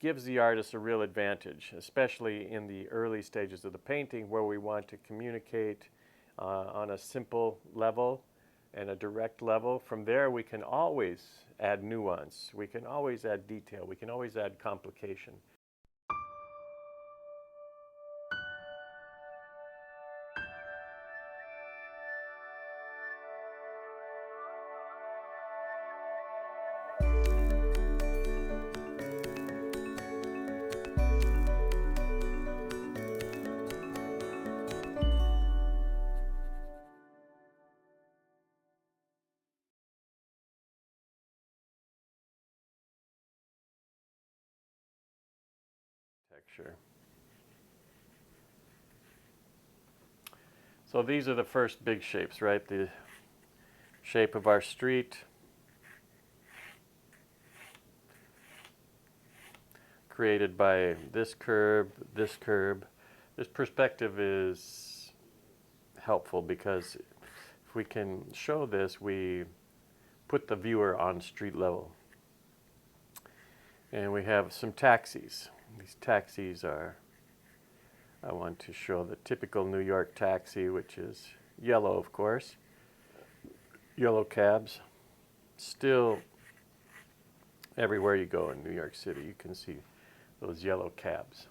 gives the artist a real advantage, especially in the early stages of the painting where we want to communicate on a simple level and a direct level. From there, we can always add nuance. We can always add detail. We can always add complication. Texture. So these are the first big shapes, right? The shape of our street, created by this curb, this curb. This perspective is helpful because if we can show this, we put the viewer on street level. And we have some taxis. These taxis are, I want to show the typical New York taxi, which is yellow, of course. Yellow cabs. Still, everywhere you go in New York City, you can see those yellow cabs.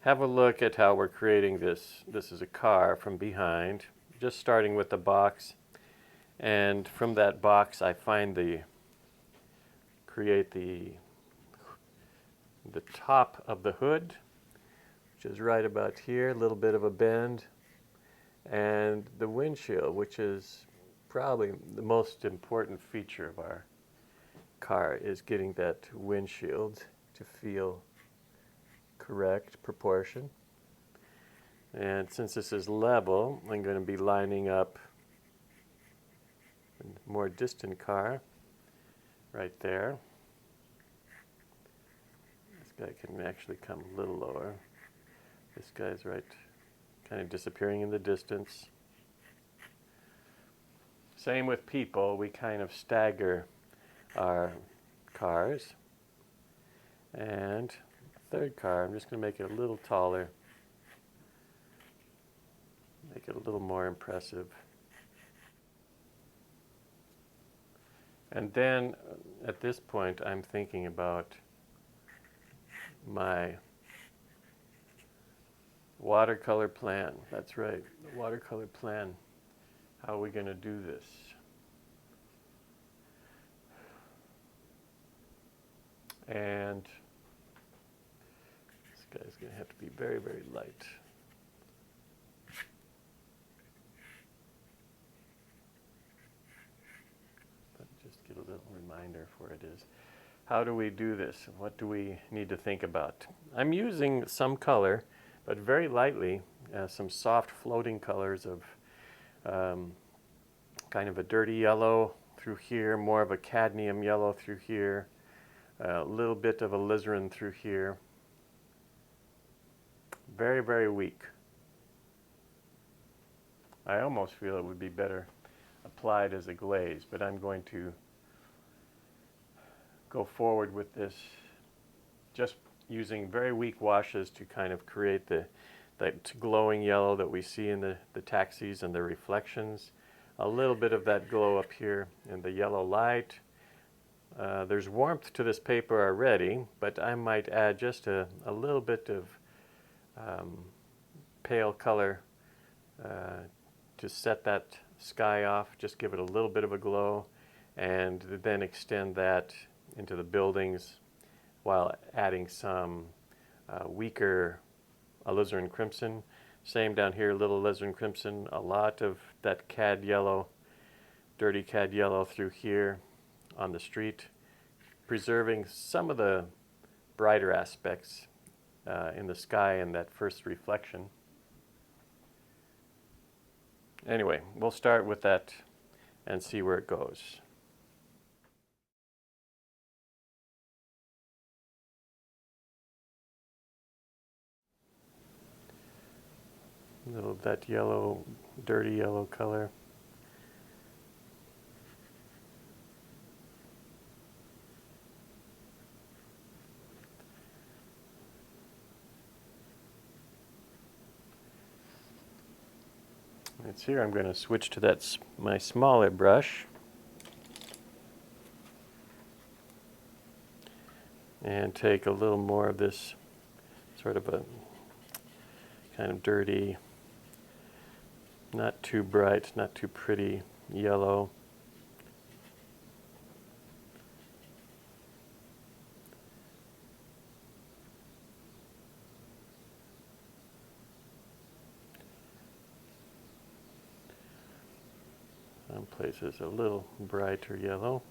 Have a look at how we're creating this. This is a car from behind, just starting with the box. And from that box, I create the top of the hood, which is right about here, a little bit of a bend, and the windshield, which is probably the most important feature of our car, is getting that windshield to feel correct proportion. And since this is level, I'm going to be lining up a more distant car right there. This guy can actually come a little lower. This guy's right, kind of disappearing in the distance. Same with people, we kind of stagger our cars. And third car, I'm just going to make it a little taller, make it a little more impressive. And then at this point, I'm thinking about my watercolor plan. That's right, the watercolor plan. How are we going to do this? And this guy's going to have to be very, very light. But just get a little reminder for it is. How do we do this? What do we need to think about? I'm using some color, but very lightly, some soft floating colors of kind of a dirty yellow through here, more of a cadmium yellow through here, a little bit of alizarin through here. Very, very weak. I almost feel it would be better applied as a glaze, but I'm going to go forward with this just using very weak washes to kind of create that glowing yellow that we see in the taxis and the reflections. A little bit of that glow up here in the yellow light. There's warmth to this paper already, but I might add just a little bit of pale color to set that sky off, just give it a little bit of a glow, and then extend that into the buildings while adding some weaker alizarin crimson. Same down here, a little alizarin crimson, a lot of that cad yellow, dirty cad yellow through here on the street, preserving some of the brighter aspects in the sky and that first reflection. Anyway, we'll start with that and see where it goes. A little of that yellow, dirty yellow color. it's here. I'm going to switch to my smaller brush and take a little more of this sort of a kind of dirty, not too bright, not too pretty yellow. Some places a little brighter yellow.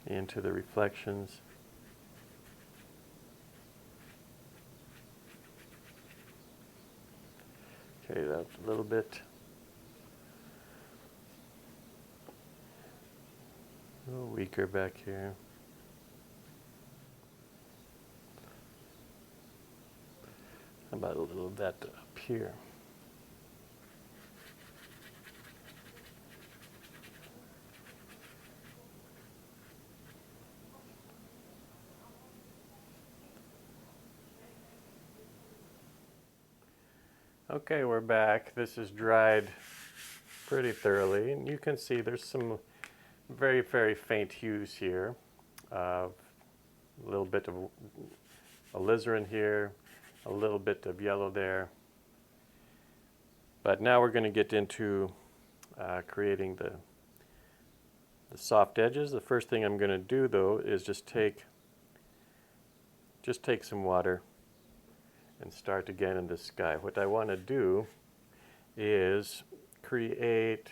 Into the reflections. Okay, that's a little bit. A little weaker back here. How about a little of that up here? Okay, we're back. This is dried pretty thoroughly, and you can see there's some very, very faint hues here. A little bit of alizarin here, a little bit of yellow there. But now we're going to get into creating the soft edges. The first thing I'm going to do, though, is just take some water and start again in the sky. What I want to do is create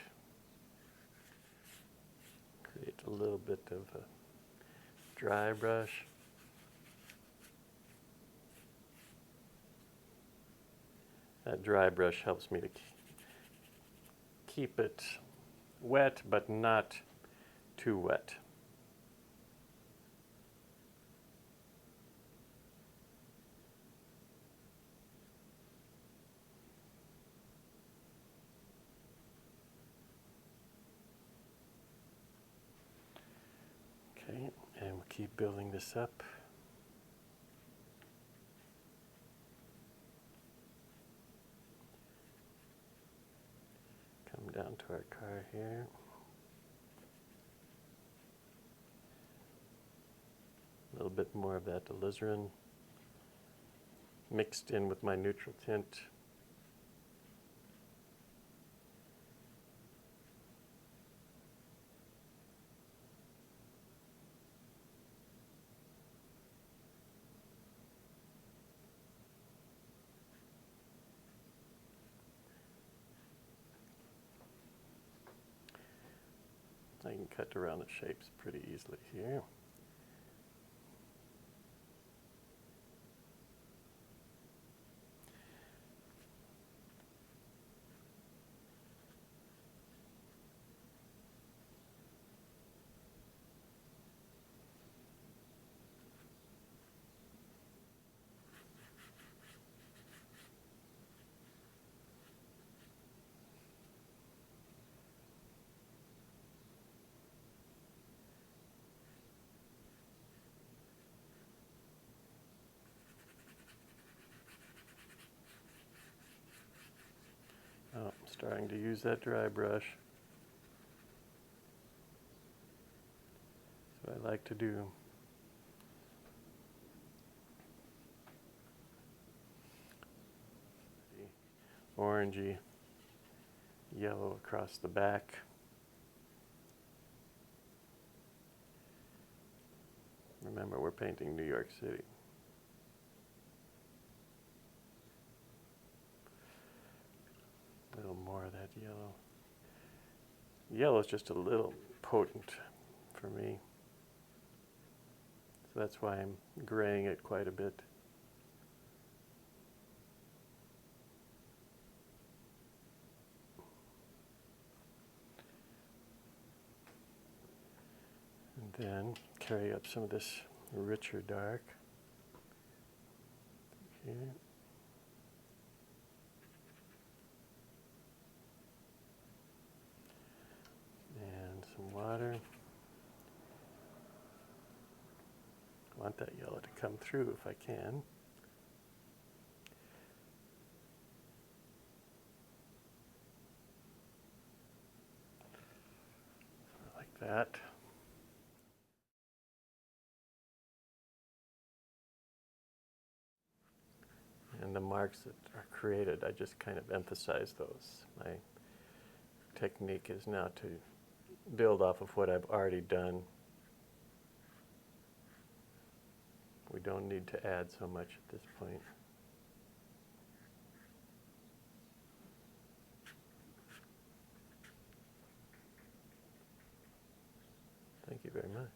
a little bit of a dry brush. That dry brush helps me to keep it wet, but not too wet. Okay, and we'll keep building this up. Come down to our car here. A little bit more of that alizarin mixed in with my neutral tint. I can cut around the shapes pretty easily here. Oh, I'm starting to use that dry brush. That's what I like to do. The orangey yellow across the back. Remember, we're painting New York City. A little more of that yellow. Yellow is just a little potent for me. So that's why I'm graying it quite a bit. And then carry up some of this richer dark. Here. And some water. I want that yellow to come through if I can. that. And the marks that are created, I just kind of emphasize those. My technique is now to build off of what I've already done. We don't need to add so much at this point. Thank you very much.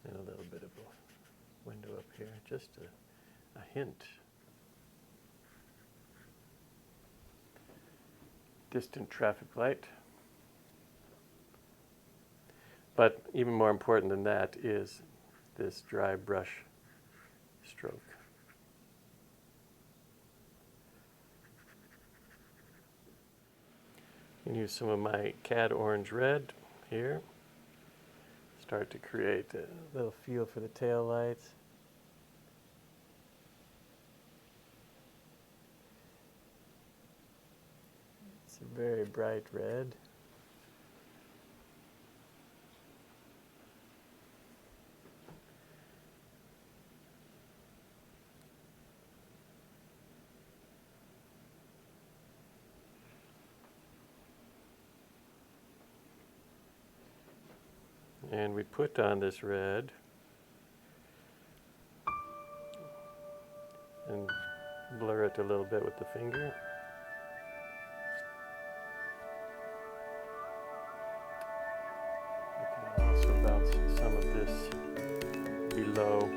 And a little bit of a window up here, just a hint. Distant traffic light. But even more important than that is this dry brush stroke. You can use some of my cad orange red here. Start to create a little feel for the tail lights. It's a very bright red. And we put on this red and blur it a little bit with the finger. You can also bounce some of this below